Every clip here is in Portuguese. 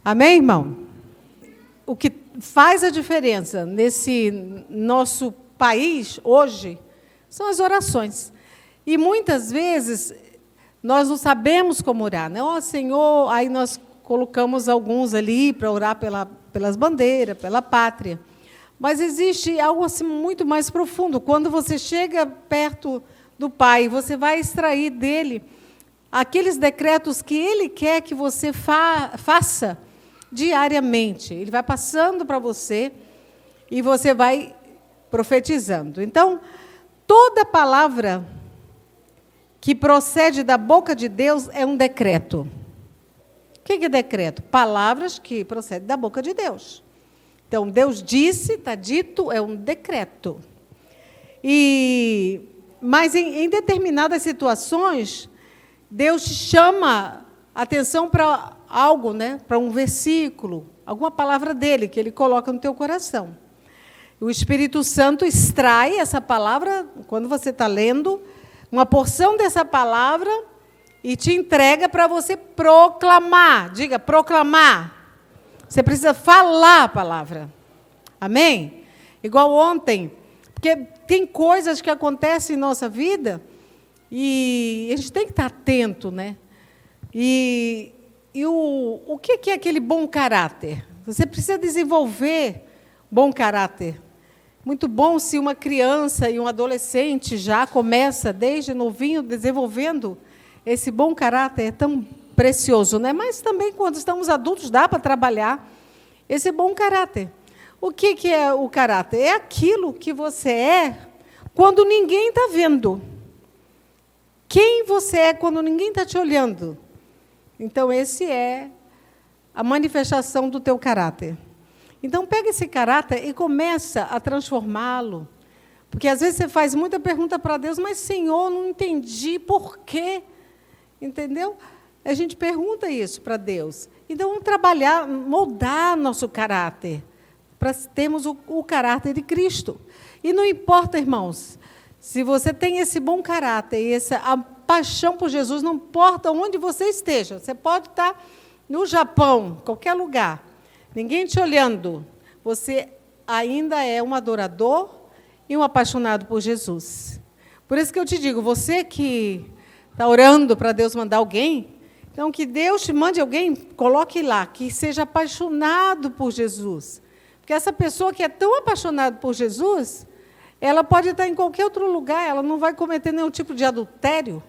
Amém, irmão? O que faz a diferença nesse nosso país hoje são as orações. E muitas vezes nós não sabemos como orar, né? Ó, Senhor, aí nós colocamos alguns ali para orar pelas bandeiras, pela pátria. Mas existe algo assim muito mais profundo. Quando você chega perto do Pai, você vai extrair dele aqueles decretos que Ele quer que você faça diariamente. Ele vai passando para você e você vai profetizando. Então, toda palavra que procede da boca de Deus é um decreto. O que é decreto? Palavras que procedem da boca de Deus. Então, Deus disse, está dito, é um decreto. Mas em determinadas situações, Deus chama atenção para algo, né? Para um versículo, alguma palavra dele, que ele coloca no teu coração. O Espírito Santo extrai essa palavra, quando você está lendo, uma porção dessa palavra e te entrega para você proclamar. Diga, proclamar. Você precisa falar a palavra. Amém? Igual ontem, porque tem coisas que acontecem em nossa vida e a gente tem que estar atento, né? E o que é aquele bom caráter? Você precisa desenvolver bom caráter. Muito bom se uma criança e um adolescente já começa, desde novinho, desenvolvendo esse bom caráter. É tão precioso, né? Mas também, quando estamos adultos, dá para trabalhar esse bom caráter. O que é o caráter? É aquilo que você é quando ninguém está vendo. Quem você é quando ninguém está te olhando. Então, esse é a manifestação do teu caráter. Então, pega esse caráter e começa a transformá-lo. Porque, às vezes, você faz muita pergunta para Deus, mas, Senhor, não entendi por quê. Entendeu? A gente pergunta isso para Deus. Então, vamos trabalhar, moldar nosso caráter, para termos o caráter de Cristo. E não importa, irmãos, se você tem esse bom caráter e a paixão por Jesus, não importa onde você esteja. Você pode estar no Japão, qualquer lugar, ninguém te olhando. Você ainda é um adorador e um apaixonado por Jesus. Por isso que eu te digo, você que está orando para Deus mandar alguém, então que Deus te mande alguém, coloque lá, que seja apaixonado por Jesus. Porque essa pessoa que é tão apaixonada por Jesus, ela pode estar em qualquer outro lugar, ela não vai cometer nenhum tipo de adultério,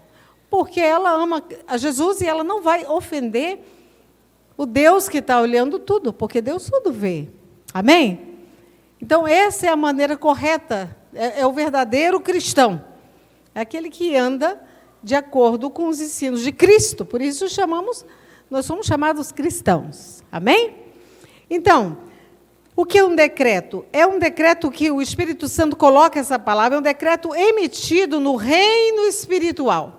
porque ela ama a Jesus e ela não vai ofender o Deus que está olhando tudo, porque Deus tudo vê. Amém? Então, essa é a maneira correta, é o verdadeiro cristão. É aquele que anda de acordo com os ensinos de Cristo. Por isso nós somos chamados cristãos. Amém? Então, o que é um decreto? É um decreto que o Espírito Santo coloca essa palavra, é um decreto emitido no reino espiritual.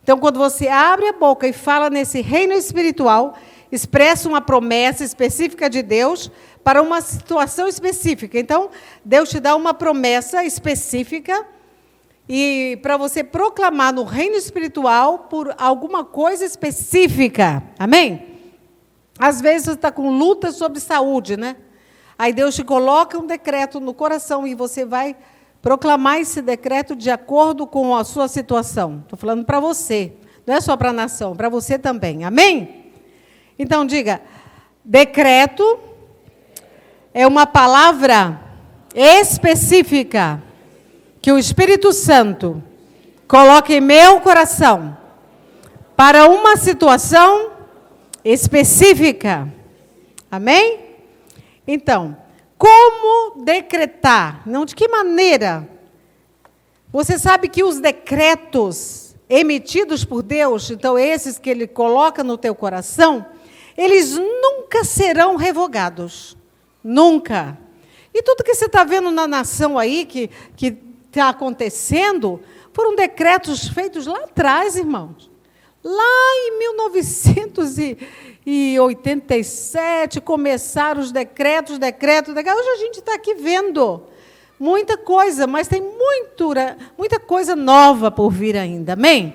Então, quando você abre a boca e fala nesse reino espiritual, expressa uma promessa específica de Deus para uma situação específica. Então, Deus te dá uma promessa específica e para você proclamar no reino espiritual por alguma coisa específica. Amém? Às vezes você está com luta sobre saúde, né? Aí Deus te coloca um decreto no coração e você vai proclamar esse decreto de acordo com a sua situação. Estou falando para você, não é só para a nação, para você também. Amém? Então, diga, decreto é uma palavra específica que o Espírito Santo coloca em meu coração para uma situação específica. Amém? Então, como decretar? Não, de que maneira? Você sabe que os decretos emitidos por Deus, então esses que Ele coloca no teu coração, eles nunca serão revogados. Nunca. E tudo que você está vendo na nação aí, que está acontecendo, foram decretos feitos lá atrás, irmãos. Lá em 1987, começaram os decretos. Hoje a gente está aqui vendo muita coisa, mas tem muita coisa nova por vir ainda. Amém?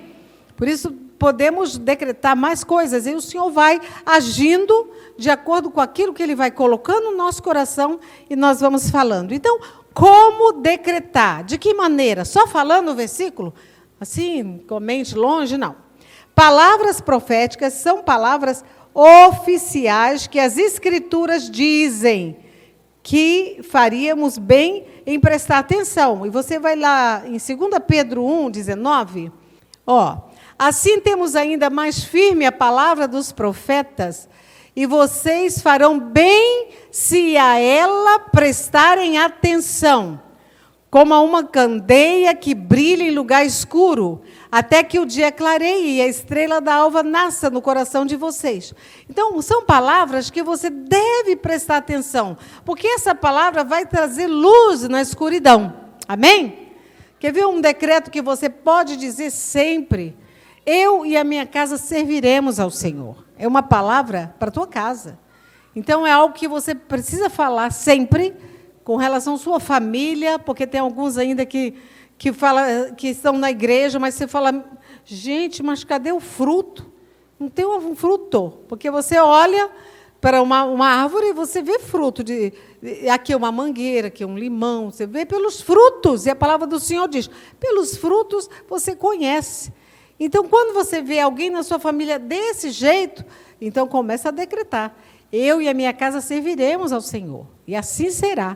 Por isso, podemos decretar mais coisas, e o Senhor vai agindo de acordo com aquilo que Ele vai colocando no nosso coração, e nós vamos falando. Então, como decretar? De que maneira? Só falando o versículo? Assim, com mente longe? Não. Palavras proféticas são palavras oficiais que as Escrituras dizem que faríamos bem em prestar atenção. E você vai lá em 2 Pedro 1:19. Assim temos ainda mais firme a palavra dos profetas, e vocês farão bem se a ela prestarem atenção, como a uma candeia que brilha em lugar escuro, até que o dia clareie e a estrela da alva nasça no coração de vocês. Então, são palavras que você deve prestar atenção, porque essa palavra vai trazer luz na escuridão. Amém? Quer ver um decreto que você pode dizer sempre? Eu e a minha casa serviremos ao Senhor. É uma palavra para a tua casa. Então, é algo que você precisa falar sempre com relação à sua família, porque tem alguns ainda que estão na igreja, mas você fala, gente, mas cadê o fruto? Não tem um fruto, porque você olha para uma árvore e você vê fruto. Aqui é uma mangueira, aqui é um limão, você vê pelos frutos, e a palavra do Senhor diz, pelos frutos você conhece. Então, quando você vê alguém na sua família desse jeito, então começa a decretar, eu e a minha casa serviremos ao Senhor, e assim será.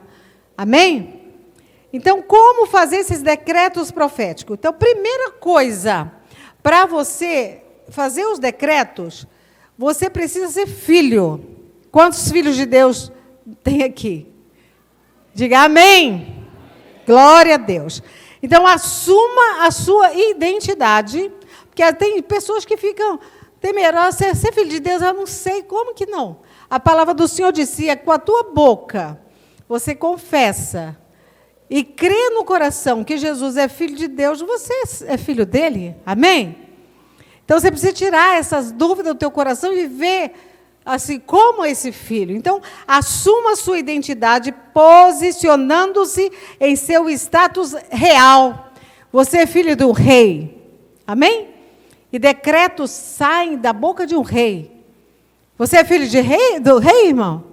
Amém? Então, como fazer esses decretos proféticos? Então, primeira coisa, para você fazer os decretos, você precisa ser filho. Quantos filhos de Deus tem aqui? Diga amém. Glória a Deus. Então, assuma a sua identidade, porque tem pessoas que ficam temerosas, ser filho de Deus, eu não sei, como que não? A palavra do Senhor dizia, com a tua boca, você confessa e crê no coração que Jesus é filho de Deus, você é filho dele? Amém? Então, você precisa tirar essas dúvidas do teu coração e ver, assim, como esse filho. Então, assuma a sua identidade, posicionando-se em seu status real. Você é filho do rei. Amém? E decretos saem da boca de um rei. Você é filho do rei, irmão?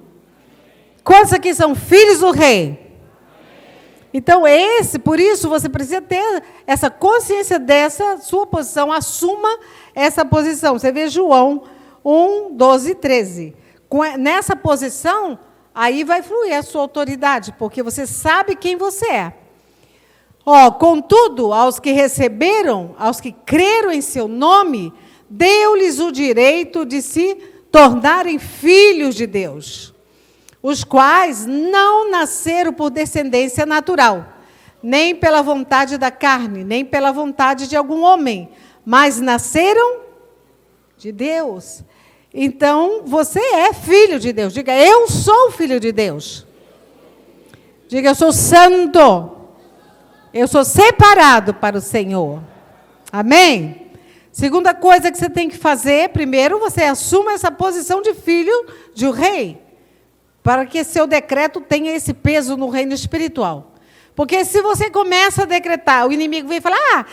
Quantos aqui são filhos do rei? Então, por isso, você precisa ter essa consciência dessa sua posição, assuma essa posição. Você vê João 1:12-13. Nessa posição, aí vai fluir a sua autoridade, porque você sabe quem você é. Contudo, aos que receberam, aos que creram em seu nome, deu-lhes o direito de se tornarem filhos de Deus, os quais não nasceram por descendência natural, nem pela vontade da carne, nem pela vontade de algum homem, mas nasceram de Deus. Então, você é filho de Deus. Diga, eu sou filho de Deus. Diga, eu sou santo. Eu sou separado para o Senhor. Amém? Segunda coisa que você tem que fazer, primeiro, você assuma essa posição de filho de um rei, para que seu decreto tenha esse peso no reino espiritual. Porque se você começa a decretar, o inimigo vem falar,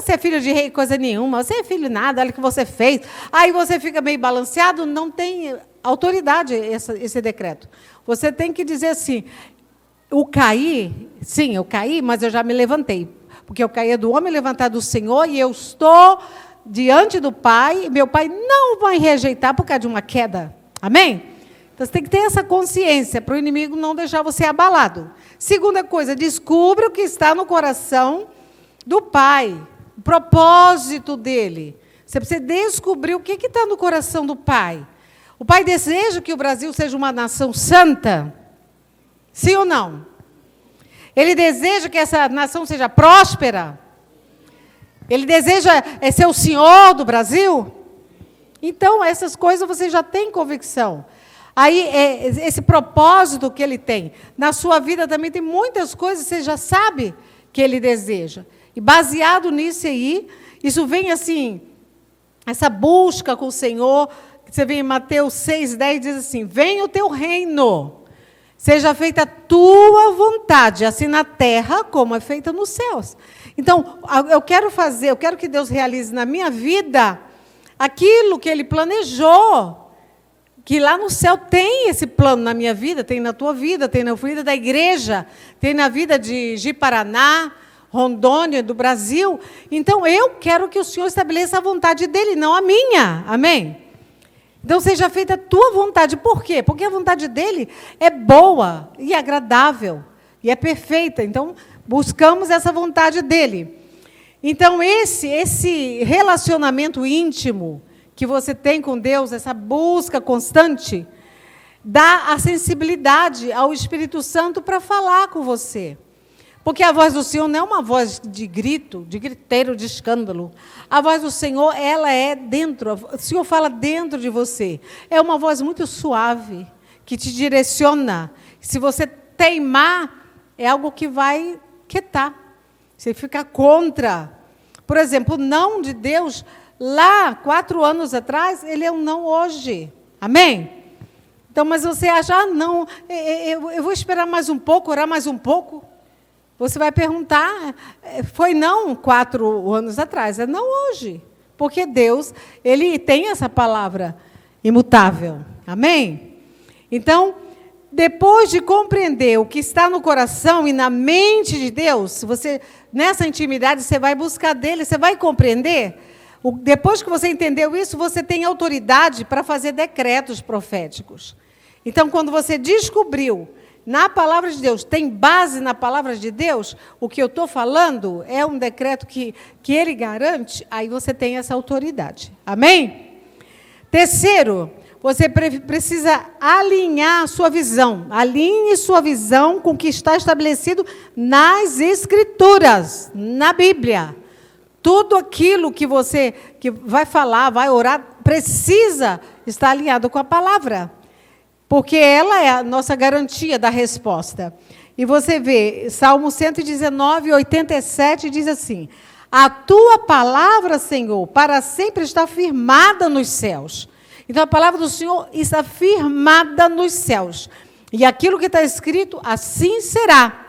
você é filho de rei, coisa nenhuma, você é filho de nada, olha o que você fez. Aí você fica meio balanceado, não tem autoridade esse decreto. Você tem que dizer assim, sim, eu caí, mas eu já me levantei. Porque eu caí do homem levantado do Senhor, e eu estou diante do Pai, e meu Pai não vai rejeitar por causa de uma queda. Amém? Então, você tem que ter essa consciência, para o inimigo não deixar você abalado. Segunda coisa, descubra o que está no coração do Pai, o propósito dele. Você precisa descobrir o que está no coração do Pai. O Pai deseja que o Brasil seja uma nação santa? Sim ou não? Ele deseja que essa nação seja próspera? Ele deseja ser o senhor do Brasil? Então, essas coisas você já tem convicção. Aí, esse propósito que ele tem. Na sua vida também tem muitas coisas que você já sabe que ele deseja. E baseado nisso aí, isso vem assim, essa busca com o Senhor, que você vê em Mateus 6:10, diz assim, venha o teu reino, seja feita a tua vontade, assim na terra como é feita nos céus. Então, eu quero que Deus realize na minha vida aquilo que Ele planejou, que lá no céu tem esse plano na minha vida, tem na tua vida, tem na vida da igreja, tem na vida de Ji-Paraná, Rondônia, do Brasil. Então, eu quero que o Senhor estabeleça a vontade dEle, não a minha. Amém? Então, seja feita a tua vontade. Por quê? Porque a vontade dEle é boa e agradável e é perfeita. Então, buscamos essa vontade dEle. Então, esse relacionamento íntimo que você tem com Deus, essa busca constante, dá a sensibilidade ao Espírito Santo para falar com você. Porque a voz do Senhor não é uma voz de grito, de griteiro, de escândalo. A voz do Senhor, ela é dentro, o Senhor fala dentro de você. É uma voz muito suave, que te direciona. Se você teimar, é algo que vai quietar. Você fica contra. Por exemplo, o não de Deus, lá, 4 anos atrás, ele é um não hoje. Amém? Então, mas você acha, não, eu vou esperar mais um pouco, orar mais um pouco. Você vai perguntar, foi não 4 anos atrás, é não hoje. Porque Deus, Ele tem essa palavra imutável. Amém? Então, depois de compreender o que está no coração e na mente de Deus, você, nessa intimidade, você vai buscar dele, você vai compreender. Depois que você entendeu isso, você tem autoridade para fazer decretos proféticos. Então, quando você descobriu na palavra de Deus, tem base na palavra de Deus, o que eu estou falando é um decreto que ele garante, aí você tem essa autoridade. Amém? Terceiro, você precisa alinhar a sua visão. Alinhe sua visão com o que está estabelecido nas Escrituras, na Bíblia. Tudo aquilo que você vai falar, vai orar, precisa estar alinhado com a palavra. Porque ela é a nossa garantia da resposta. E você vê, Salmo 119, 87, diz assim: a tua palavra, Senhor, para sempre está firmada nos céus. Então, a palavra do Senhor está firmada nos céus. E aquilo que está escrito, assim será.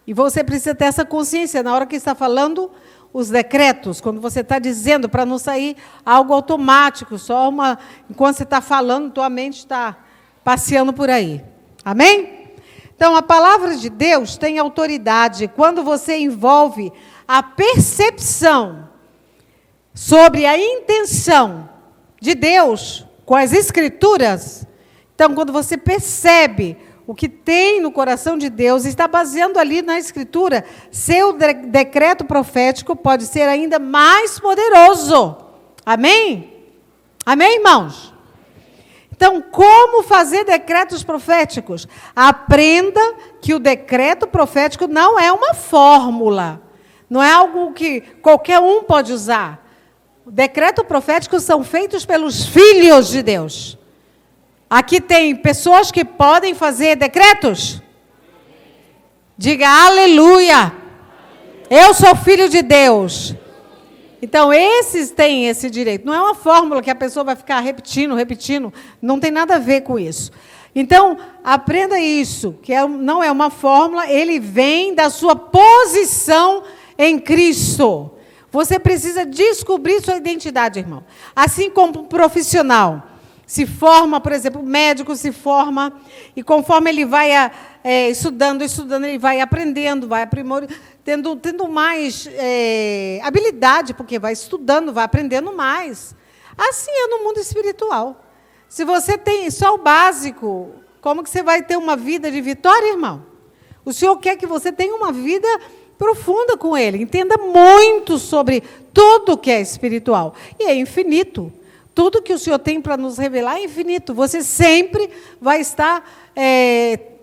E você precisa ter essa consciência na hora que está falando os decretos, quando você está dizendo, para não sair algo automático, enquanto você está falando, tua mente está passeando por aí. Amém? Então, a palavra de Deus tem autoridade quando você envolve a percepção sobre a intenção de Deus com as Escrituras. Então, quando você percebe o que tem no coração de Deus, está baseando ali na Escritura, seu decreto profético pode ser ainda mais poderoso. Amém? Amém, irmãos? Então, como fazer decretos proféticos? Aprenda que o decreto profético não é uma fórmula. Não é algo que qualquer um pode usar. O decreto profético são feitos pelos filhos de Deus. Aqui tem pessoas que podem fazer decretos? Diga aleluia. Eu sou filho de Deus. Então, esses têm esse direito. Não é uma fórmula que a pessoa vai ficar repetindo. Não tem nada a ver com isso. Então, aprenda isso, que não é uma fórmula, ele vem da sua posição em Cristo. Você precisa descobrir sua identidade, irmão. Assim como um profissional se forma, por exemplo, o médico se forma, e conforme ele vai estudando, ele vai aprendendo, vai aprimorando, tendo mais habilidade, porque vai estudando, vai aprendendo mais. Assim é no mundo espiritual. Se você tem só o básico, como que você vai ter uma vida de vitória, irmão? O Senhor quer que você tenha uma vida profunda com Ele. Entenda muito sobre tudo que é espiritual. E é infinito. Tudo que o Senhor tem para nos revelar é infinito. Você sempre vai estar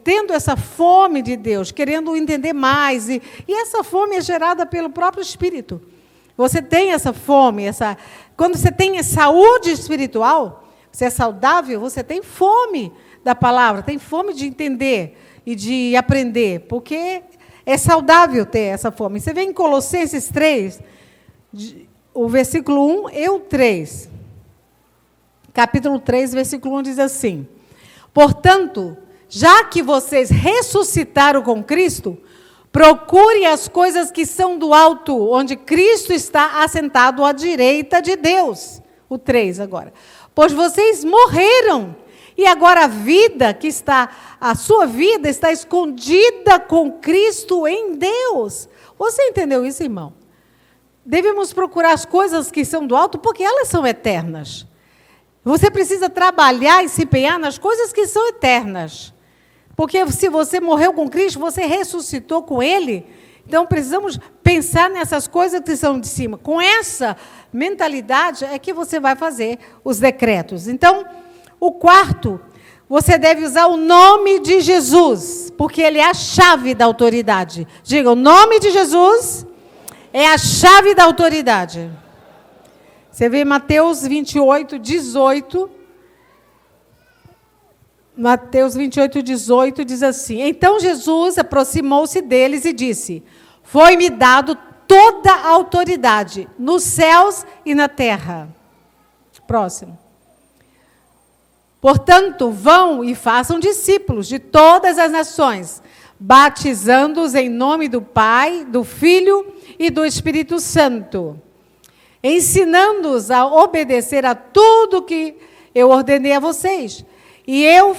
tendo essa fome de Deus, querendo entender mais. E essa fome é gerada pelo próprio Espírito. Você tem essa fome. Quando você tem saúde espiritual, você é saudável, você tem fome da palavra, tem fome de entender e de aprender, porque é saudável ter essa fome. Você vê em Colossenses 3, o versículo 1 e o 3. Capítulo 3, versículo 1 diz assim: portanto, já que vocês ressuscitaram com Cristo, procure as coisas que são do alto, onde Cristo está assentado à direita de Deus. O 3 agora. Pois vocês morreram, e agora a sua vida está escondida com Cristo em Deus. Você entendeu isso, irmão? Devemos procurar as coisas que são do alto, porque elas são eternas. Você precisa trabalhar e se empenhar nas coisas que são eternas. Porque se você morreu com Cristo, você ressuscitou com Ele. Então, precisamos pensar nessas coisas que são de cima. Com essa mentalidade é que você vai fazer os decretos. Então, o 4, você deve usar o nome de Jesus, porque Ele é a chave da autoridade. Diga, o nome de Jesus é a chave da autoridade. Você vê Mateus 28, 18. Mateus 28, 18 diz assim: Então Jesus aproximou-se deles e disse: Foi-me dado toda a autoridade nos céus e na terra. Próximo. Portanto, vão e façam discípulos de todas as nações, batizando-os em nome do Pai, do Filho e do Espírito Santo, ensinando-os a obedecer a tudo que eu ordenei a vocês. E eu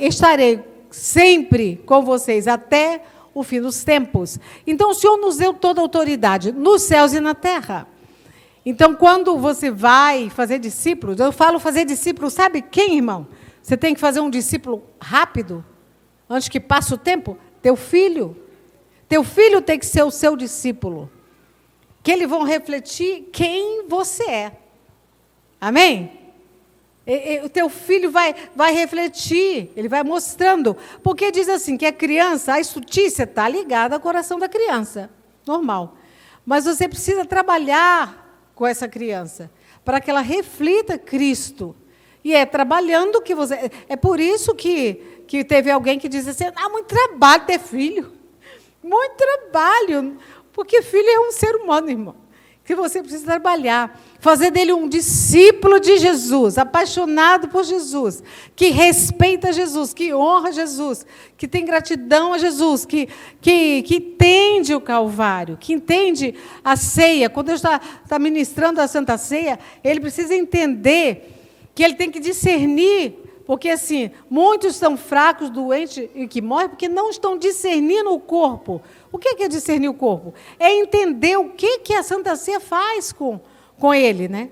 estarei sempre com vocês até o fim dos tempos. Então, o Senhor nos deu toda a autoridade, nos céus e na terra. Então, quando você vai fazer discípulos, eu falo fazer discípulos, sabe quem, irmão? Você tem que fazer um discípulo rápido, antes que passe o tempo? Teu filho. Teu filho tem que ser o seu discípulo. Que eles vão refletir quem você é. Amém? O teu filho vai refletir, ele vai mostrando. Porque diz assim, que a criança, a estutícia está ligada ao coração da criança. Normal. Mas você precisa trabalhar com essa criança, para que ela reflita Cristo. E é trabalhando que você... É por isso que teve alguém que disse assim, muito trabalho ter filho. Muito trabalho. Porque filho é um ser humano, irmão. Que você precisa trabalhar. Fazer dele um discípulo de Jesus, apaixonado por Jesus, que respeita Jesus, que honra Jesus, que tem gratidão a Jesus, que entende o Calvário, que entende a ceia. Quando Deus está ministrando a Santa Ceia, ele precisa entender que ele tem que discernir, porque assim, muitos estão fracos, doentes e que morrem, porque não estão discernindo o corpo. O que é discernir o corpo? É entender o que a Santa Ceia faz com ele, né?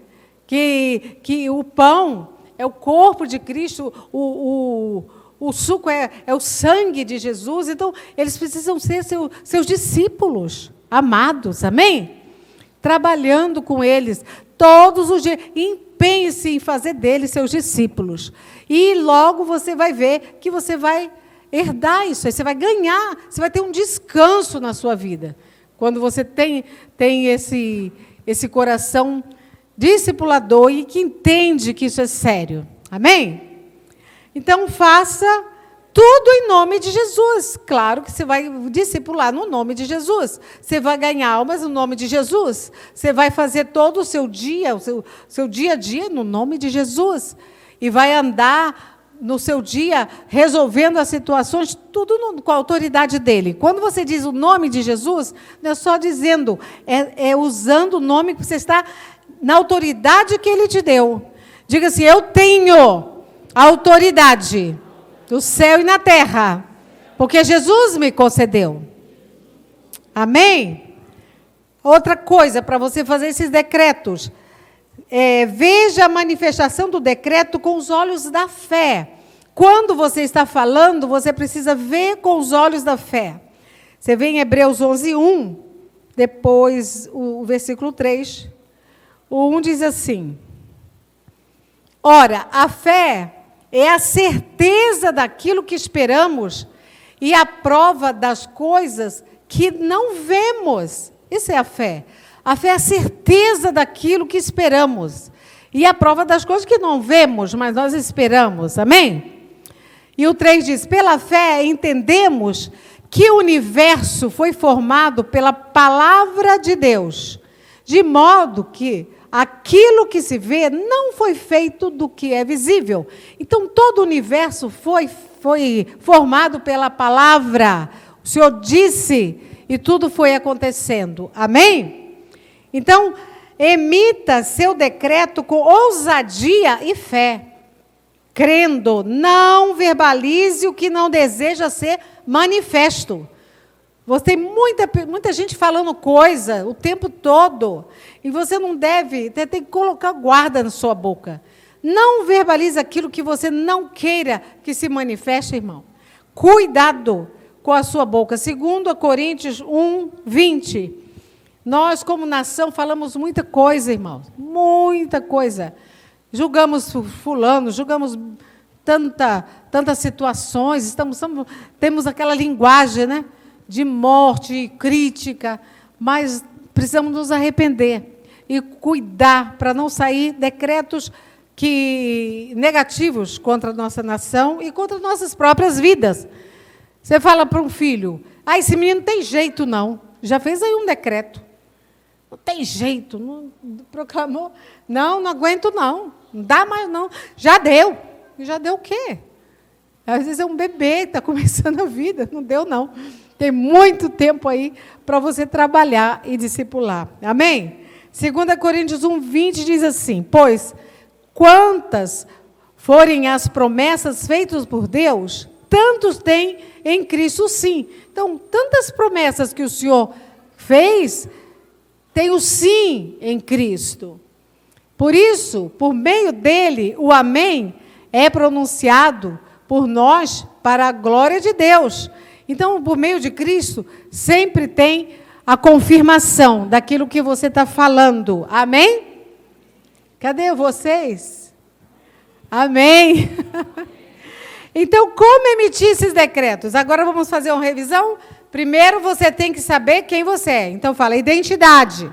Que o pão é o corpo de Cristo, o suco é o sangue de Jesus. Então, eles precisam ser seus discípulos amados, amém? Trabalhando com eles todos os dias. Empenhe-se em fazer deles seus discípulos. E logo você vai ver que você vai herdar isso, aí você vai ganhar, você vai ter um descanso na sua vida. Quando você tem esse coração discipulador e que entende que isso é sério. Amém? Então, faça tudo em nome de Jesus. Claro que você vai discipular no nome de Jesus. Você vai ganhar almas no nome de Jesus. Você vai fazer todo o seu dia, o seu dia a dia no nome de Jesus. E vai andar no seu dia, resolvendo as situações, tudo com a autoridade dele. Quando você diz o nome de Jesus, não é só dizendo, é usando o nome que você está na autoridade que ele te deu. Diga assim, eu tenho autoridade no céu e na terra, porque Jesus me concedeu. Amém? Outra coisa, para você fazer esses decretos, veja a manifestação do decreto com os olhos da fé. Quando você está falando, você precisa ver com os olhos da fé. Você vê em Hebreus 11, 1, depois o versículo 3. O 1 diz assim: Ora, a fé é a certeza daquilo que esperamos e a prova das coisas que não vemos. Isso é a fé. A fé é a certeza daquilo que esperamos e a prova das coisas que não vemos, mas nós esperamos. Amém? E o 3 diz, pela fé entendemos que o universo foi formado pela palavra de Deus, de modo que aquilo que se vê não foi feito do que é visível. Então, todo o universo foi formado pela palavra. O Senhor disse e tudo foi acontecendo. Amém? Então, emita seu decreto com ousadia e fé. Crendo, não verbalize o que não deseja ser manifesto. Você tem muita gente falando coisa o tempo todo, e você não deve, tem que colocar guarda na sua boca. Não verbalize aquilo que você não queira que se manifeste, irmão. Cuidado com a sua boca. 2 Coríntios 1:20. Nós, como nação, falamos muita coisa, irmãos. Muita coisa. Julgamos fulano, julgamos tantas situações, temos aquela linguagem, né, de morte, crítica, mas precisamos nos arrepender e cuidar para não sair decretos negativos contra a nossa nação e contra nossas próprias vidas. Você fala para um filho, esse menino não tem jeito não, já fez aí um decreto. Não tem jeito, não proclamou. Não aguento não dá mais não. Já deu. Já deu o quê? Às vezes é um bebê, está começando a vida, não deu não. Tem muito tempo aí para você trabalhar e discipular. Amém? 2 Coríntios 1:20 diz assim, pois quantas forem as promessas feitas por Deus, tantos têm em Cristo sim. Então, tantas promessas que o Senhor fez, tem o sim em Cristo. Por isso, por meio dele, o amém é pronunciado por nós para a glória de Deus. Então, por meio de Cristo, sempre tem a confirmação daquilo que você está falando. Amém? Cadê vocês? Amém. Então, como emitir esses decretos? Agora vamos fazer uma revisão. Primeiro, você tem que saber quem você é. Então, fala, identidade.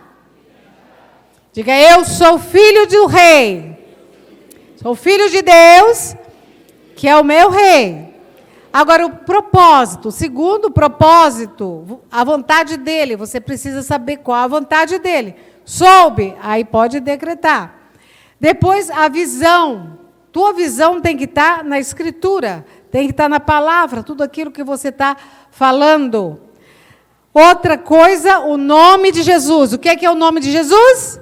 Diga, eu sou filho do rei. Sou filho de Deus, que é o meu rei. Agora, o propósito. Segundo propósito, a vontade dele. Você precisa saber qual a vontade dele. Soube, aí pode decretar. Depois, a visão. Tua visão tem que estar na Escritura. Tem que estar na palavra, tudo aquilo que você está falando. Outra coisa, o nome de Jesus. O que é o nome de Jesus?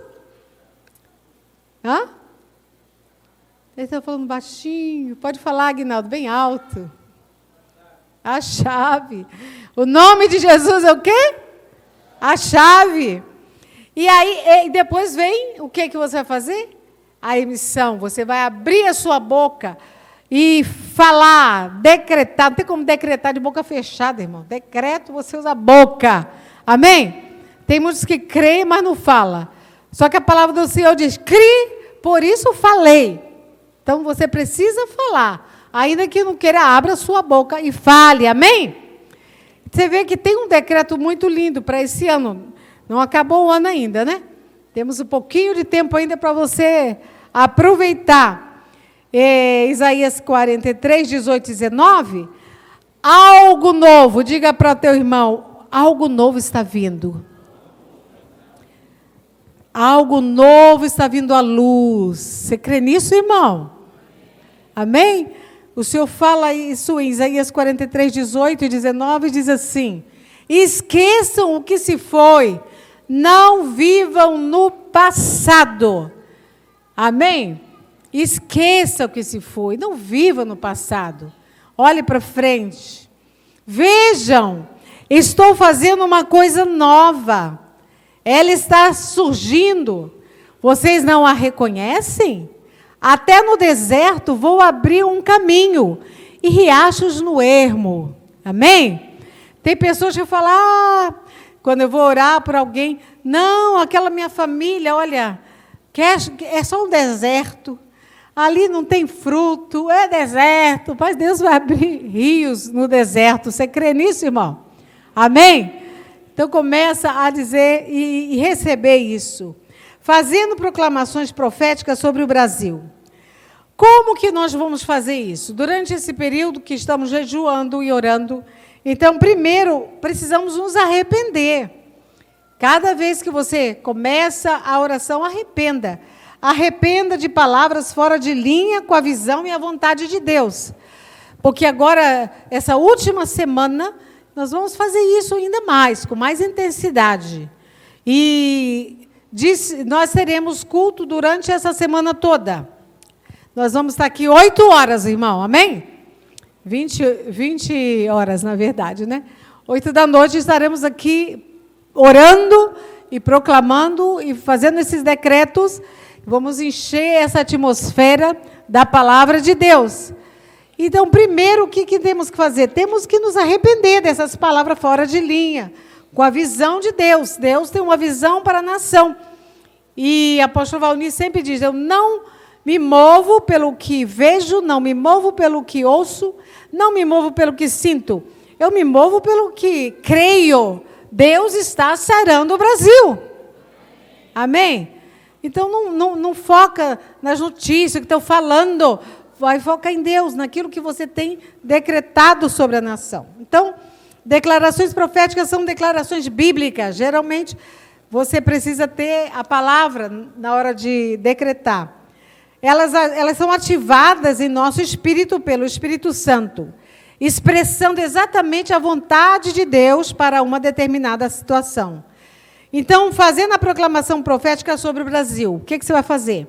Hã? Ele está falando baixinho. Pode falar, Aguinaldo, bem alto. A chave. O nome de Jesus é o quê? A chave. E aí, depois vem, o que você vai fazer? A emissão. Você vai abrir a sua boca e falar, decretar. Não tem como decretar de boca fechada, irmão. Decreto, você usa a boca. Amém? Tem muitos que creem, mas não falam. Só que a palavra do Senhor diz, crie, por isso falei. Então, você precisa falar. Ainda que não queira, abra a sua boca e fale. Amém? Você vê que tem um decreto muito lindo para esse ano. Não acabou o ano ainda, né? Temos um pouquinho de tempo ainda para você aproveitar. Isaías 43, 18 e 19. Algo novo. Diga para o teu irmão, algo novo está vindo. Algo novo está vindo à luz. Você crê nisso, irmão? Amém? O Senhor fala isso em Isaías 43, 18 e 19, e diz assim, esqueçam o que se foi, não vivam no passado. Amém? Esqueça o que se foi, não viva no passado. Olhe para frente. Vejam, estou fazendo uma coisa nova. Ela está surgindo. Vocês não a reconhecem? Até no deserto vou abrir um caminho e riachos no ermo. Amém? Tem pessoas que falam, quando eu vou orar por alguém, não, aquela minha família, olha, é só um deserto. Ali não tem fruto, é deserto, mas Deus vai abrir rios no deserto. Você crê nisso, irmão? Amém? Então, começa a dizer e receber isso. Fazendo proclamações proféticas sobre o Brasil. Como que nós vamos fazer isso? Durante esse período que estamos jejuando e orando, então, primeiro, precisamos nos arrepender. Cada vez que você começa a oração, arrependa. Arrependa de palavras fora de linha com a visão e a vontade de Deus. Porque agora, essa última semana, nós vamos fazer isso ainda mais, com mais intensidade. E nós teremos culto durante essa semana toda. Nós vamos estar aqui 8 horas, irmão, amém? 20 horas, na verdade, né? 8 da noite estaremos aqui orando e proclamando e fazendo esses decretos. Vamos encher essa atmosfera da palavra de Deus. Então, primeiro, o que temos que fazer? Temos que nos arrepender dessas palavras fora de linha, com a visão de Deus. Deus tem uma visão para a nação. E a apóstolo Valnir sempre diz, eu não me movo pelo que vejo, não me movo pelo que ouço, não me movo pelo que sinto. Eu me movo pelo que creio. Deus está sarando o Brasil. Amém? Então, não foca nas notícias que estão falando. Vai focar em Deus, naquilo que você tem decretado sobre a nação. Então, declarações proféticas são declarações bíblicas. Geralmente, você precisa ter a palavra na hora de decretar. Elas são ativadas em nosso espírito pelo Espírito Santo, expressando exatamente a vontade de Deus para uma determinada situação. Então, fazendo a proclamação profética sobre o Brasil, o que você vai fazer?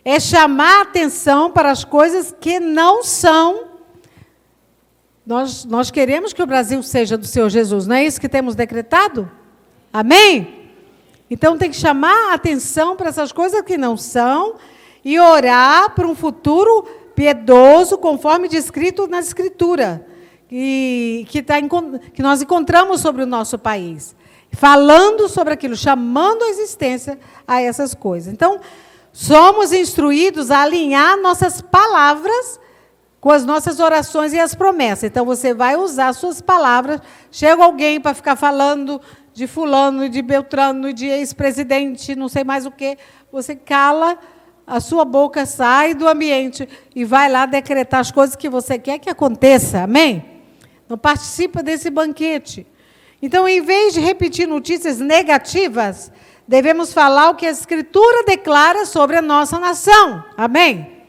É chamar a atenção para as coisas que não são. Nós queremos que o Brasil seja do Senhor Jesus, não é isso que temos decretado? Amém? Então, tem que chamar a atenção para essas coisas que não são e orar para um futuro piedoso, conforme descrito na Escritura, que nós encontramos sobre o nosso país. Falando sobre aquilo, chamando a existência a essas coisas. Então, somos instruídos a alinhar nossas palavras com as nossas orações e as promessas. Então, você vai usar suas palavras. Chega alguém para ficar falando de fulano, de Beltrano, de ex-presidente, não sei mais o quê. Você cala, a sua boca sai do ambiente e vai lá decretar as coisas que você quer que aconteça. Amém? Não participa desse banquete. Então, em vez de repetir notícias negativas, devemos falar o que a Escritura declara sobre a nossa nação. Amém?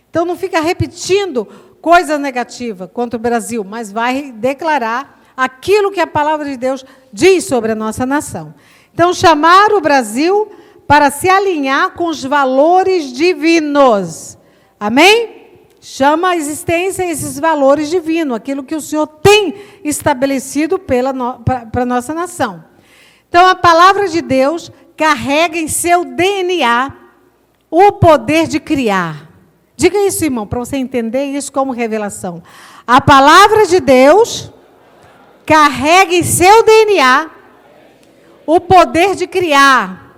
Então, não fica repetindo coisas negativas contra o Brasil, mas vai declarar aquilo que a palavra de Deus diz sobre a nossa nação. Então, chamar o Brasil para se alinhar com os valores divinos. Amém? Chama a existência esses valores divinos, aquilo que o Senhor tem estabelecido para a nossa nação. Então, a palavra de Deus carrega em seu DNA o poder de criar. Diga isso, irmão, para você entender isso como revelação. A palavra de Deus carrega em seu DNA o poder de criar.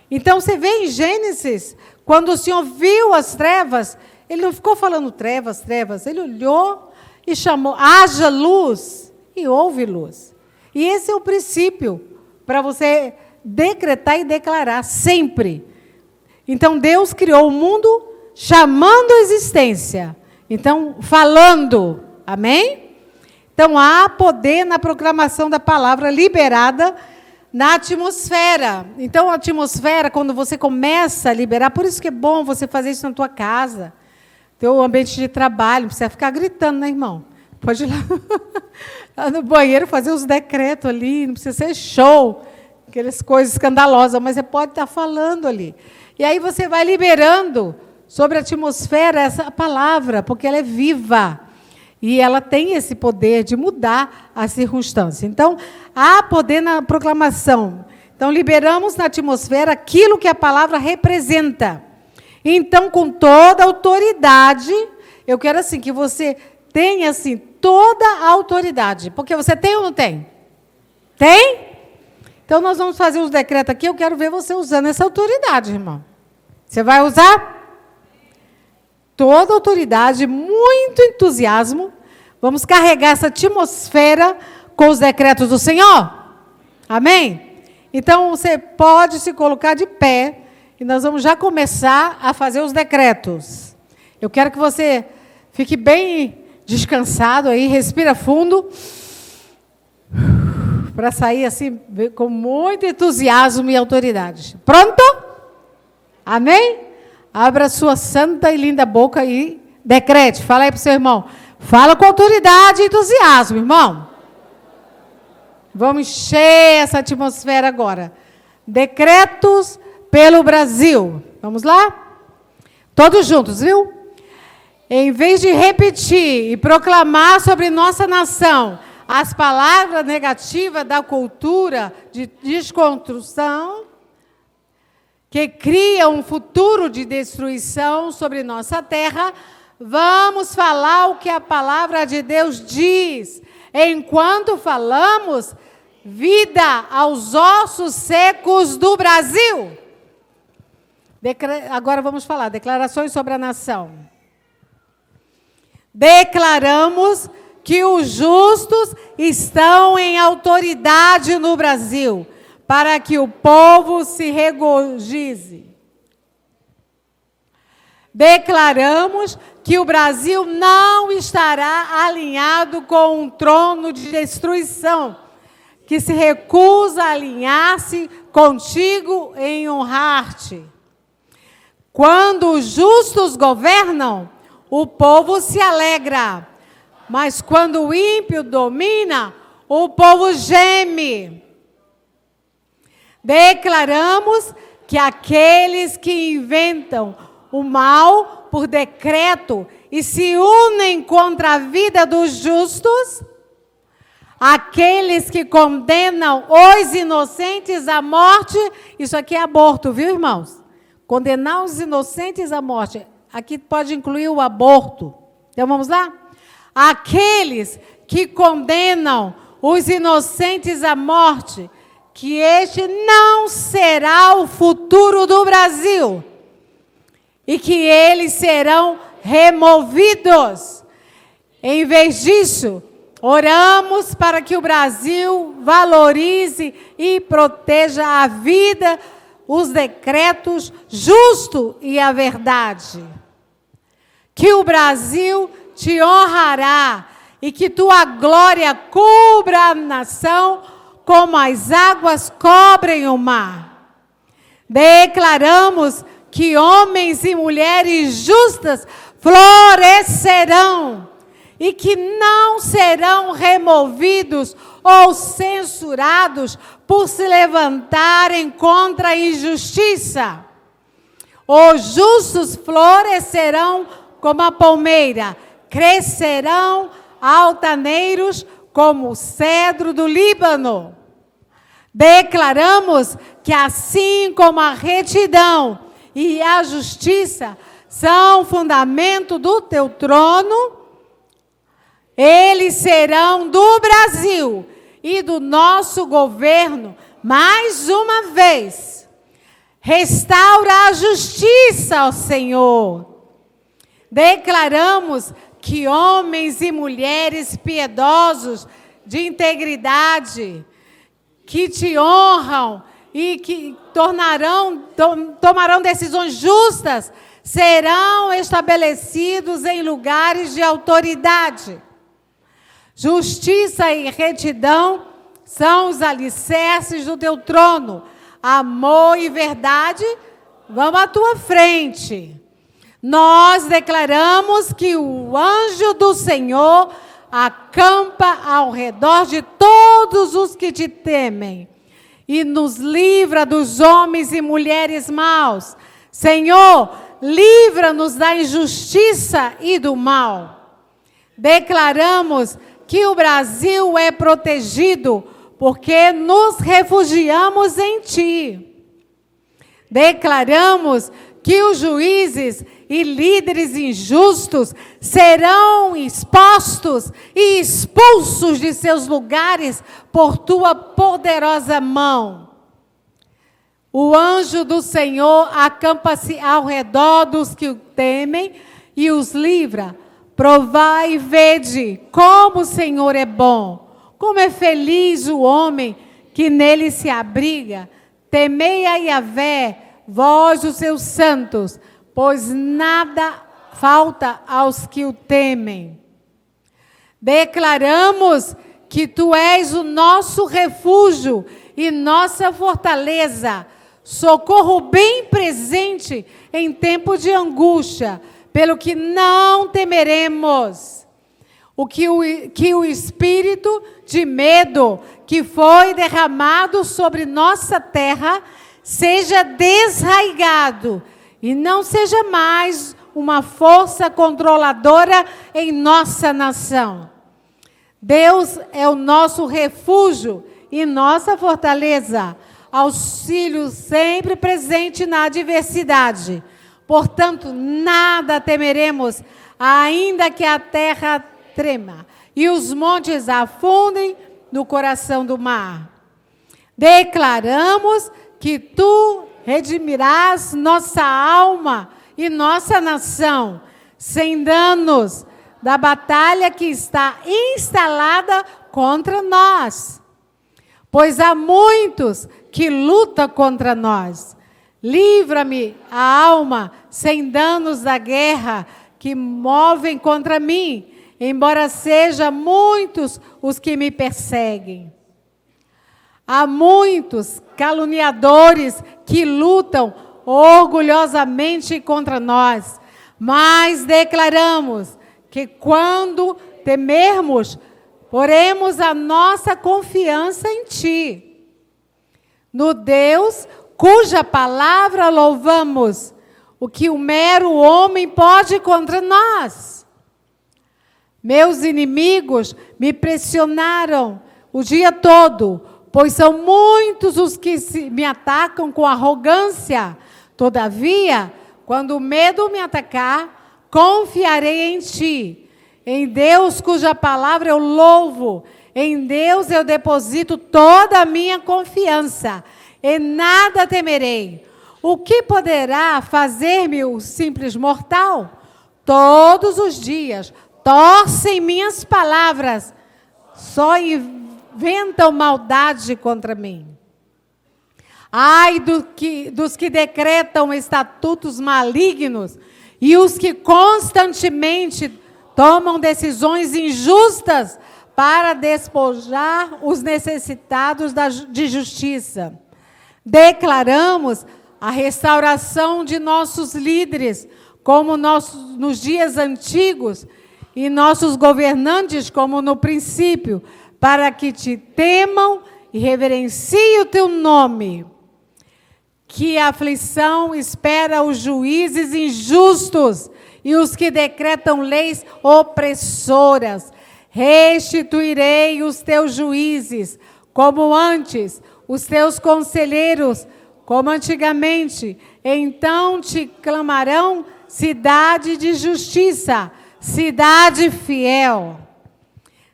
Então, você vê em Gênesis, quando o Senhor viu as trevas, Ele não ficou falando trevas, trevas. Ele olhou e chamou, haja luz, e houve luz. E esse é o princípio para você decretar e declarar sempre. Então, Deus criou o mundo chamando a existência. Então, falando. Amém? Então, há poder na proclamação da palavra liberada na atmosfera. Então, a atmosfera, quando você começa a liberar, por isso que é bom você fazer isso na tua casa, teu ambiente de trabalho, não precisa ficar gritando, né, irmão? Pode ir lá no banheiro fazer os decretos ali, não precisa ser show, aquelas coisas escandalosas, mas você pode estar falando ali. E aí você vai liberando sobre a atmosfera essa palavra, porque ela é viva. E ela tem esse poder de mudar a circunstância. Então, há poder na proclamação. Então, liberamos na atmosfera aquilo que a palavra representa. Então, com toda a autoridade, eu quero assim que você tenha assim toda a autoridade. Porque você tem ou não tem? Tem? Então, nós vamos fazer os decretos aqui. Eu quero ver você usando essa autoridade, irmão. Você vai usar? Toda a autoridade, muito entusiasmo. Vamos carregar essa atmosfera com os decretos do Senhor. Amém? Então, você pode se colocar de pé e nós vamos já começar a fazer os decretos. Eu quero que você fique bem descansado aí, respira fundo, para sair assim com muito entusiasmo e autoridade. Pronto? Amém? Abra sua santa e linda boca e decrete. Fala aí para o seu irmão. Fala com autoridade e entusiasmo, irmão. Vamos encher essa atmosfera agora. decretos pelo Brasil. Vamos lá? Todos juntos, viu? Em vez de repetir e proclamar sobre nossa nação as palavras negativas da cultura de desconstrução, que cria um futuro de destruição sobre nossa terra, vamos falar o que a palavra de Deus diz. Enquanto falamos, vida aos ossos secos do Brasil. Agora vamos falar, declarações sobre a nação. Declaramos que os justos estão em autoridade no Brasil, para que o povo se regozije. Declaramos que o Brasil não estará alinhado com um trono de destruição, que se recusa a alinhar-se contigo em honrar-te. Quando os justos governam, o povo se alegra, mas quando o ímpio domina, o povo geme. Declaramos que aqueles que inventam o mal por decreto e se unem contra a vida dos justos, aqueles que condenam os inocentes à morte, isso aqui é aborto, viu, irmãos? Condenar os inocentes à morte, aqui pode incluir o aborto. Então, vamos lá? Aqueles que condenam os inocentes à morte, que este não será o futuro do Brasil, e que eles serão removidos. Em vez disso, oramos para que o Brasil valorize e proteja a vida, os decretos justos e a verdade. Que o Brasil te honrará e que tua glória cubra a nação como as águas cobrem o mar. Declaramos que homens e mulheres justas florescerão e que não serão removidos ou censurados por se levantarem contra a injustiça. Os justos florescerão como a palmeira, crescerão altaneiros como o cedro do Líbano. Declaramos que assim como a retidão e a justiça são fundamento do teu trono, eles serão do Brasil e do nosso governo, mais uma vez. Restaura a justiça, ó Senhor. Declaramos que homens e mulheres piedosos, de integridade, que te honram e que tomarão decisões justas, serão estabelecidos em lugares de autoridade. Justiça e retidão são os alicerces do teu trono. Amor e verdade vão à tua frente. Nós declaramos que o anjo do Senhor acampa ao redor de todos os que te temem e nos livra dos homens e mulheres maus. Senhor, livra-nos da injustiça e do mal. Declaramos que o Brasil é protegido porque nos refugiamos em Ti. Declaramos que os juízes e líderes injustos serão expostos e expulsos de seus lugares por Tua poderosa mão. O anjo do Senhor acampa-se ao redor dos que o temem e os livra. Provai e vede como o Senhor é bom, como é feliz o homem que nele se abriga. Temei a Yahvé, vós os seus santos, pois nada falta aos que o temem. Declaramos que Tu és o nosso refúgio e nossa fortaleza, socorro bem presente em tempo de angústia, pelo que não temeremos. que o espírito de medo que foi derramado sobre nossa terra seja desraigado e não seja mais uma força controladora em nossa nação. Deus é o nosso refúgio e nossa fortaleza, auxílio sempre presente na adversidade. Portanto, nada temeremos, ainda que a terra trema e os montes afundem no coração do mar. Declaramos que tu redimirás nossa alma e nossa nação, sem danos da batalha que está instalada contra nós. Pois há muitos que lutam contra nós. Livra-me a alma sem danos da guerra que movem contra mim, embora sejam muitos os que me perseguem. Há muitos caluniadores que lutam orgulhosamente contra nós, mas declaramos que quando temermos, poremos a nossa confiança em Ti, no Deus cuja palavra louvamos, o que o mero homem pode contra nós. Meus inimigos me pressionaram o dia todo, pois são muitos os que me atacam com arrogância. Todavia, quando o medo me atacar, confiarei em Ti, em Deus cuja palavra eu louvo, em Deus eu deposito toda a minha confiança, e nada temerei. O que poderá fazer-me o simples mortal? Todos os dias torcem minhas palavras, só inventam maldade contra mim. Ai dos que decretam estatutos malignos e os que constantemente tomam decisões injustas para despojar os necessitados de justiça. Declaramos a restauração de nossos líderes, como nos dias antigos, e nossos governantes, como no princípio, para que Te temam e reverenciem o Teu nome. Que a aflição espera os juízes injustos e os que decretam leis opressoras. Restituirei os Teus juízes, como antes, os Teus conselheiros, como antigamente. Então Te clamarão cidade de justiça, cidade fiel.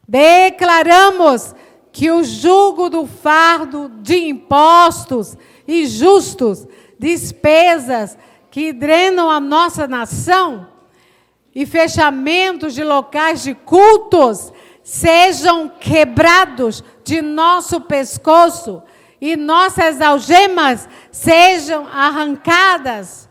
Declaramos que o jugo do fardo de impostos injustos, despesas que drenam a nossa nação e fechamentos de locais de cultos sejam quebrados de nosso pescoço e nossas algemas sejam arrancadas.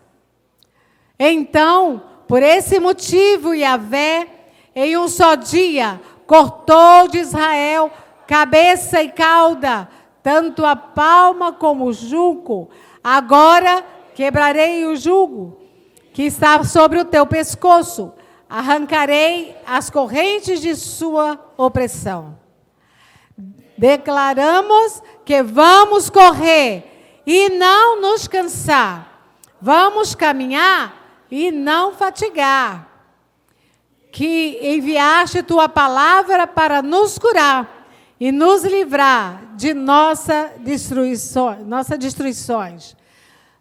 Então, por esse motivo, Yahvé, em um só dia, cortou de Israel cabeça e cauda, tanto a palma como o jugo. Agora quebrarei o jugo que está sobre o teu pescoço, arrancarei as correntes de sua opressão. Declaramos que vamos correr e não nos cansar, vamos caminhar e não fatigar, que enviaste tua palavra para nos curar e nos livrar de nossas destruições.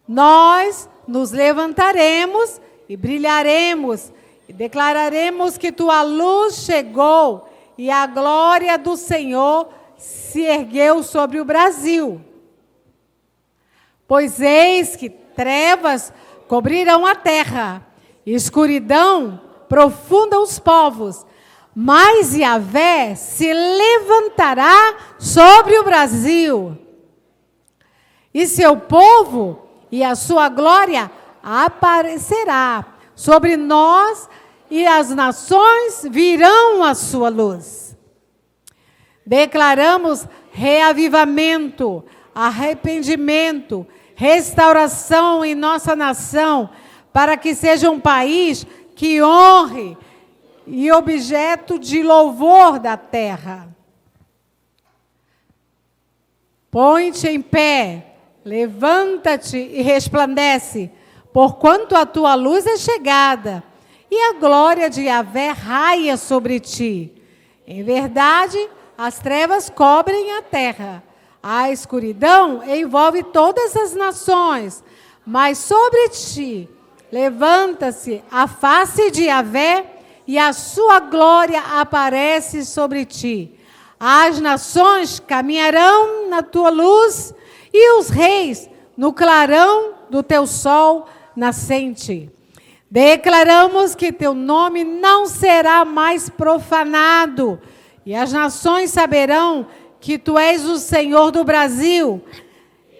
Nós nos levantaremos e brilharemos, e declararemos que tua luz chegou e a glória do Senhor se ergueu sobre o Brasil. Pois eis que trevas cobrirão a terra, e escuridão profunda os povos, mas Yahvé se levantará sobre o Brasil, e seu povo e a sua glória aparecerá sobre nós, e as nações virão a sua luz. Declaramos reavivamento, arrependimento, restauração em nossa nação, para que seja um país que honre e objeto de louvor da terra. Põe-te em pé, levanta-te e resplandece, porquanto a tua luz é chegada, e a glória de Yahvé raia sobre ti. Em verdade, as trevas cobrem a terra, a escuridão envolve todas as nações, mas sobre ti levanta-se a face de Yahvé, e a sua glória aparece sobre ti. As nações caminharão na tua luz, e os reis no clarão do teu sol nascente. Declaramos que teu nome não será mais profanado, e as nações saberão que tu és o Senhor do Brasil.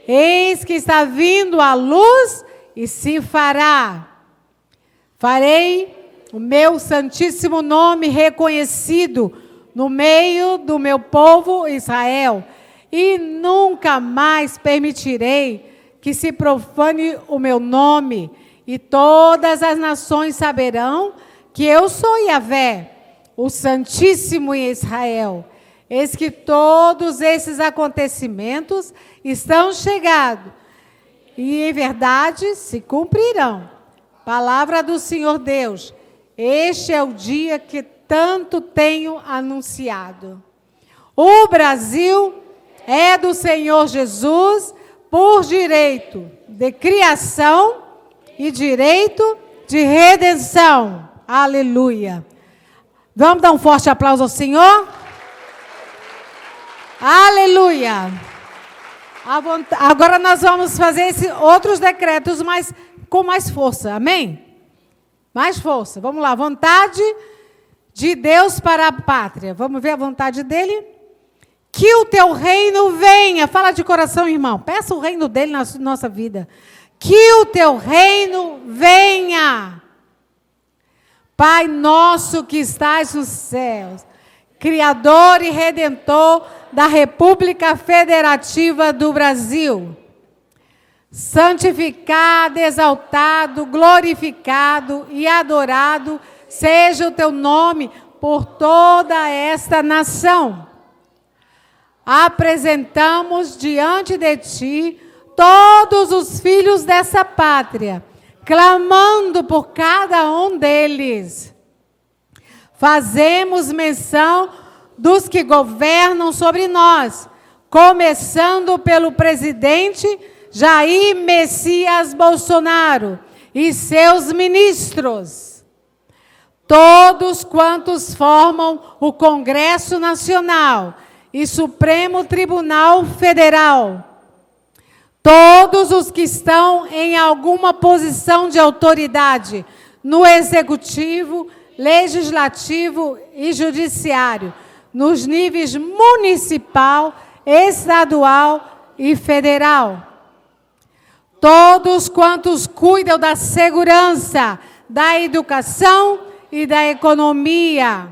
Eis que está vindo a luz e se fará. Farei o meu santíssimo nome reconhecido no meio do meu povo Israel, e nunca mais permitirei que se profane o meu nome, e todas as nações saberão que eu sou Yahvé, o Santíssimo em Israel. Eis que todos esses acontecimentos estão chegados, e em verdade se cumprirão. Palavra do Senhor Deus, este é o dia que tanto tenho anunciado. O Brasil é do Senhor Jesus por direito de criação e direito de redenção. Aleluia. Vamos dar um forte aplauso ao Senhor? Aleluia. Agora nós vamos fazer outros decretos, mas com mais força. Amém? Mais força. Vamos lá. Vontade de Deus para a pátria. Vamos ver a vontade dele? Que o teu reino venha. Fala de coração, irmão. Peça o reino dele na nossa vida. Que o teu reino venha. Pai nosso que estás nos céus, Criador e Redentor da República Federativa do Brasil, santificado, exaltado, glorificado e adorado seja o teu nome por toda esta nação. Apresentamos diante de ti todos os filhos dessa pátria, clamando por cada um deles. Fazemos menção dos que governam sobre nós, começando pelo presidente Jair Messias Bolsonaro e seus ministros. Todos quantos formam o Congresso Nacional e Supremo Tribunal Federal. Todos os que estão em alguma posição de autoridade no Executivo, Legislativo e Judiciário, nos níveis municipal, estadual e federal. Todos quantos cuidam da segurança, da educação e da economia.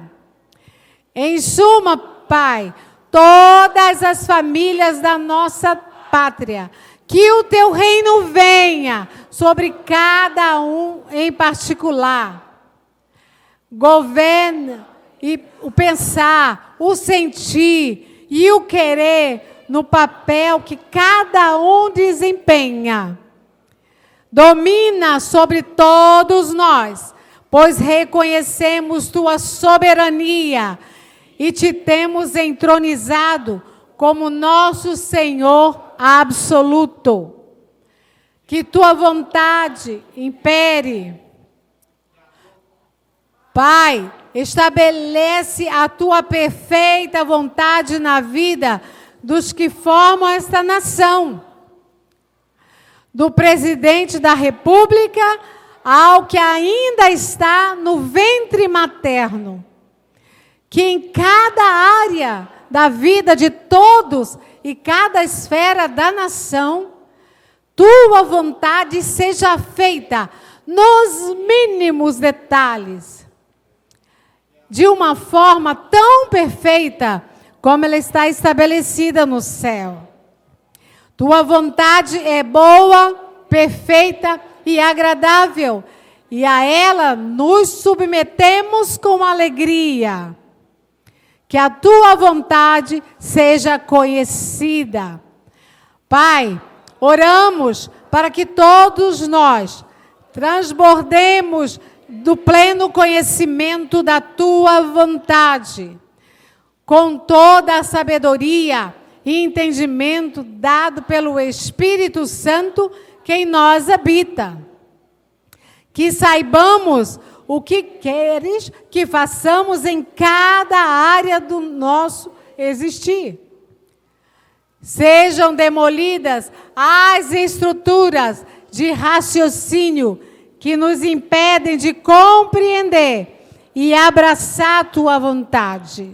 Em suma, Pai, todas as famílias da nossa pátria, que o teu reino venha sobre cada um em particular. Governa e o pensar, o sentir e o querer no papel que cada um desempenha. Domina sobre todos nós, pois reconhecemos tua soberania e te temos entronizado como nosso Senhor absoluto. Que tua vontade impere. Pai, estabelece a tua perfeita vontade na vida dos que formam esta nação. Do presidente da República ao que ainda está no ventre materno. Que em cada área da vida de todos e cada esfera da nação, tua vontade seja feita nos mínimos detalhes, de uma forma tão perfeita como ela está estabelecida no céu. Tua vontade é boa, perfeita e agradável, e a ela nos submetemos com alegria. Que a tua vontade seja conhecida. Pai, oramos para que todos nós transbordemos do pleno conhecimento da tua vontade, com toda a sabedoria e entendimento dado pelo Espírito Santo que em nós habita. Que saibamos o que queres que façamos em cada área do nosso existir. Sejam demolidas as estruturas de raciocínio que nos impedem de compreender e abraçar a tua vontade.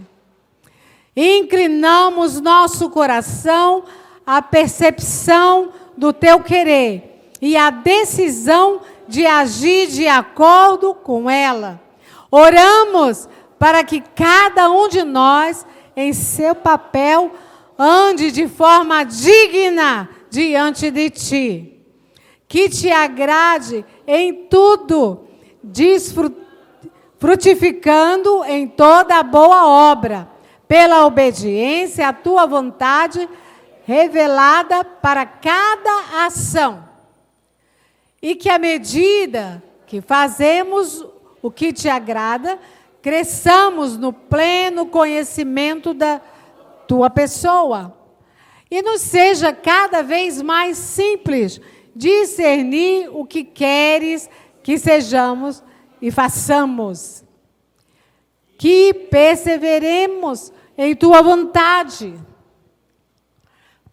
Inclinamos nosso coração à percepção do teu querer e à decisão de agir de acordo com ela. Oramos para que cada um de nós, em seu papel, ande de forma digna diante de ti. Que te agrade em tudo, frutificando em toda boa obra, pela obediência à tua vontade revelada para cada ação. E que à medida que fazemos o que te agrada, cresçamos no pleno conhecimento da tua pessoa. E nos seja cada vez mais simples discernir o que queres que sejamos e façamos. Que perseveremos em tua vontade.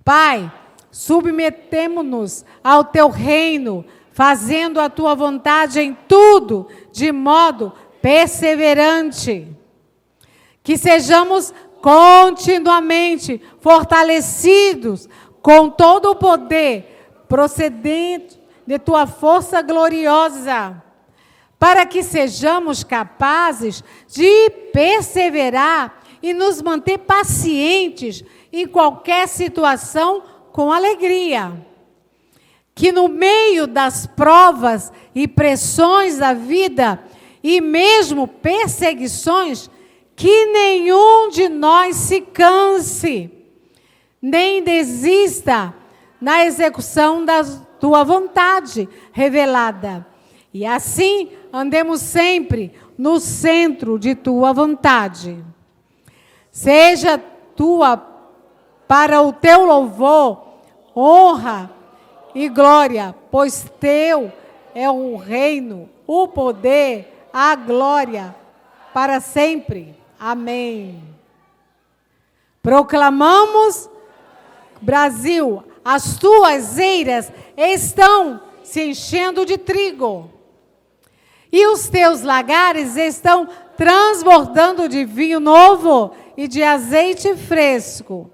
Pai, submetemo-nos ao teu reino, fazendo a tua vontade em tudo, de modo perseverante. Que sejamos continuamente fortalecidos com todo o poder procedente de tua força gloriosa, para que sejamos capazes de perseverar e nos manter pacientes em qualquer situação com alegria. Que no meio das provas e pressões da vida, e mesmo perseguições, que nenhum de nós se canse, nem desista na execução da tua vontade revelada. E assim andemos sempre no centro de tua vontade. Seja tua para o teu louvor, honra e glória, pois teu é o reino, o poder, a glória, para sempre. Amém. Proclamamos, Brasil, as tuas eiras estão se enchendo de trigo, e os teus lagares estão transbordando de vinho novo e de azeite fresco.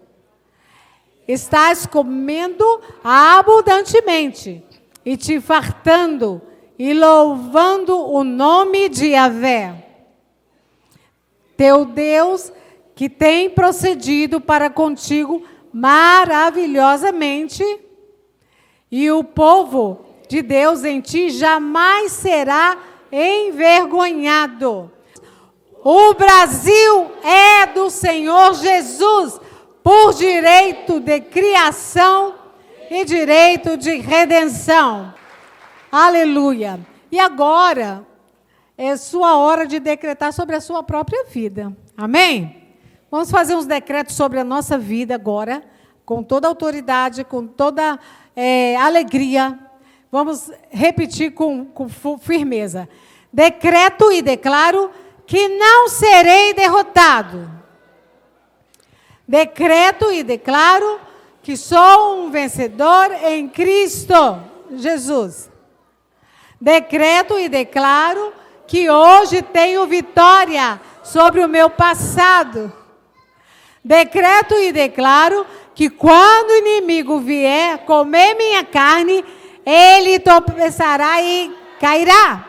Estás comendo abundantemente e te fartando e louvando o nome de Yahvé, teu Deus, que tem procedido para contigo maravilhosamente, e o povo de Deus em ti jamais será envergonhado. O Brasil é do Senhor Jesus, por direito de criação e direito de redenção. Aleluia. E agora é sua hora de decretar sobre a sua própria vida. Amém? Vamos fazer uns decretos sobre a nossa vida agora, com toda autoridade, com toda alegria. Vamos repetir com firmeza. Decreto e declaro que não serei derrotado. Decreto e declaro que sou um vencedor em Cristo Jesus. Decreto e declaro que hoje tenho vitória sobre o meu passado. Decreto e declaro que quando o inimigo vier comer minha carne, ele tropeçará e cairá.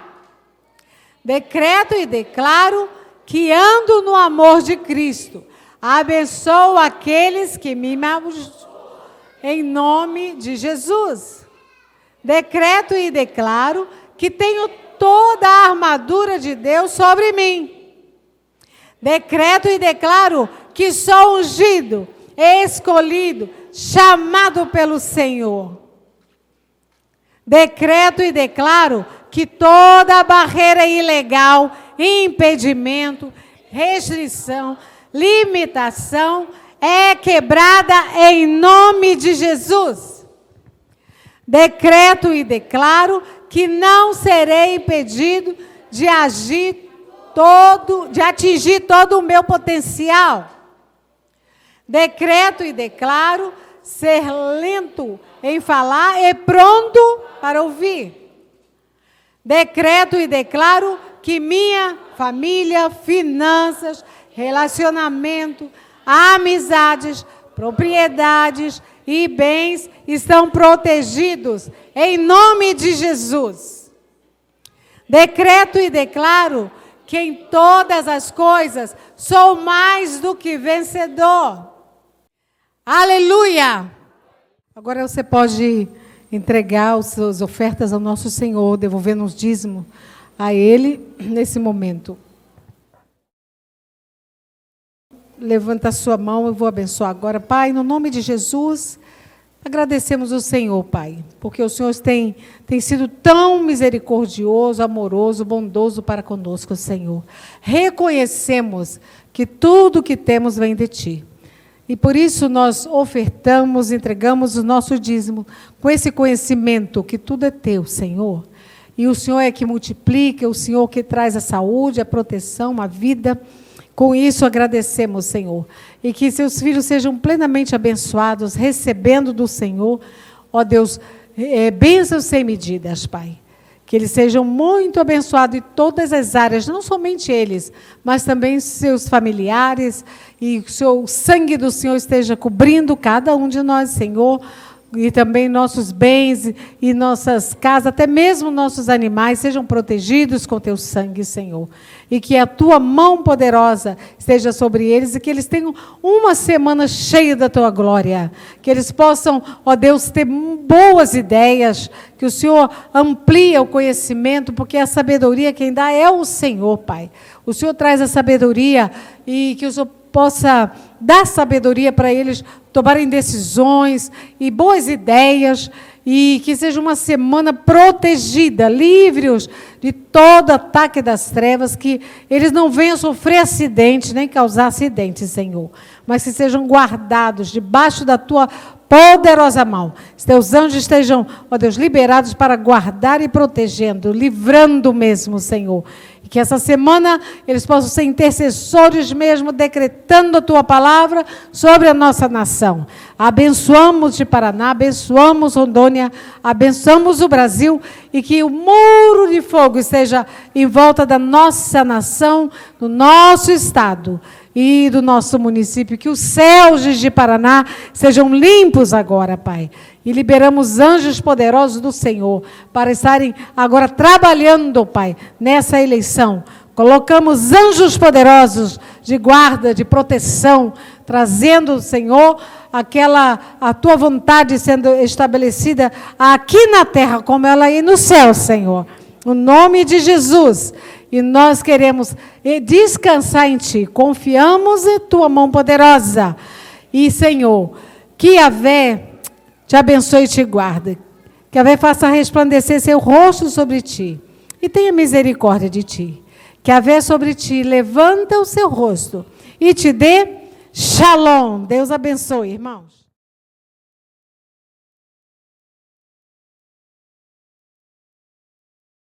Decreto e declaro que ando no amor de Cristo. Abençoo aqueles que me amaldiçoam, em nome de Jesus. Decreto e declaro que tenho toda a armadura de Deus sobre mim. Decreto e declaro que sou ungido, escolhido, chamado pelo Senhor. Decreto e declaro que toda barreira ilegal, impedimento, restrição, limitação é quebrada em nome de Jesus. Decreto e declaro que não serei impedido de atingir todo o meu potencial. Decreto e declaro ser lento em falar e pronto para ouvir. Decreto e declaro que minha família, finanças, relacionamento, amizades, propriedades e bens estão protegidos em nome de Jesus. Decreto e declaro que em todas as coisas sou mais do que vencedor. Aleluia! Agora você pode entregar as suas ofertas ao nosso Senhor, devolvendo os dízimos a Ele nesse momento. Levanta a sua mão, eu vou abençoar agora. Pai, no nome de Jesus, agradecemos o Senhor, Pai, porque o Senhor tem sido tão misericordioso, amoroso, bondoso para conosco, Senhor. Reconhecemos que tudo que temos vem de Ti. E por isso nós ofertamos, entregamos o nosso dízimo com esse conhecimento que tudo é Teu, Senhor. E o Senhor é que multiplica, o Senhor que traz a saúde, a proteção, a vida. Com isso agradecemos, Senhor. E que seus filhos sejam plenamente abençoados, recebendo do Senhor, ó Deus, bênçãos sem medidas, Pai. Que eles sejam muito abençoados em todas as áreas, não somente eles, mas também seus familiares, e o seu sangue do Senhor esteja cobrindo cada um de nós, Senhor, e também nossos bens e nossas casas, até mesmo nossos animais, sejam protegidos com teu sangue, Senhor. E que a tua mão poderosa esteja sobre eles e que eles tenham uma semana cheia da tua glória. Que eles possam, ó Deus, ter boas ideias, que o Senhor amplie o conhecimento, porque a sabedoria quem dá é o Senhor, Pai. O Senhor traz a sabedoria e que o Senhor possa dar sabedoria para eles tomarem decisões e boas ideias, e que seja uma semana protegida, livres de todo ataque das trevas, que eles não venham sofrer acidentes, nem causar acidentes, Senhor, mas que sejam guardados debaixo da tua poderosa mão. Os teus anjos estejam, ó Deus, liberados para guardar e protegendo, livrando mesmo, Senhor. E que essa semana eles possam ser intercessores mesmo, decretando a tua palavra sobre a nossa nação. Abençoamos de Paraná, abençoamos Rondônia, abençoamos o Brasil, e que o muro de fogo esteja em volta da nossa nação, do nosso estado e do nosso município, que os céus de Paraná sejam limpos agora, Pai. E liberamos anjos poderosos do Senhor para estarem agora trabalhando, Pai, nessa eleição. Colocamos anjos poderosos de guarda, de proteção, trazendo, Senhor, a tua vontade sendo estabelecida aqui na terra, como ela é no céu, Senhor. No nome de Jesus. E nós queremos descansar em Ti. Confiamos em Tua mão poderosa. E, Senhor, que Yahvé te abençoe e te guarde. Que Yahvé faça resplandecer seu rosto sobre Ti. E tenha misericórdia de Ti. Que Yahvé sobre Ti levanta o seu rosto e te dê shalom. Deus abençoe, irmãos.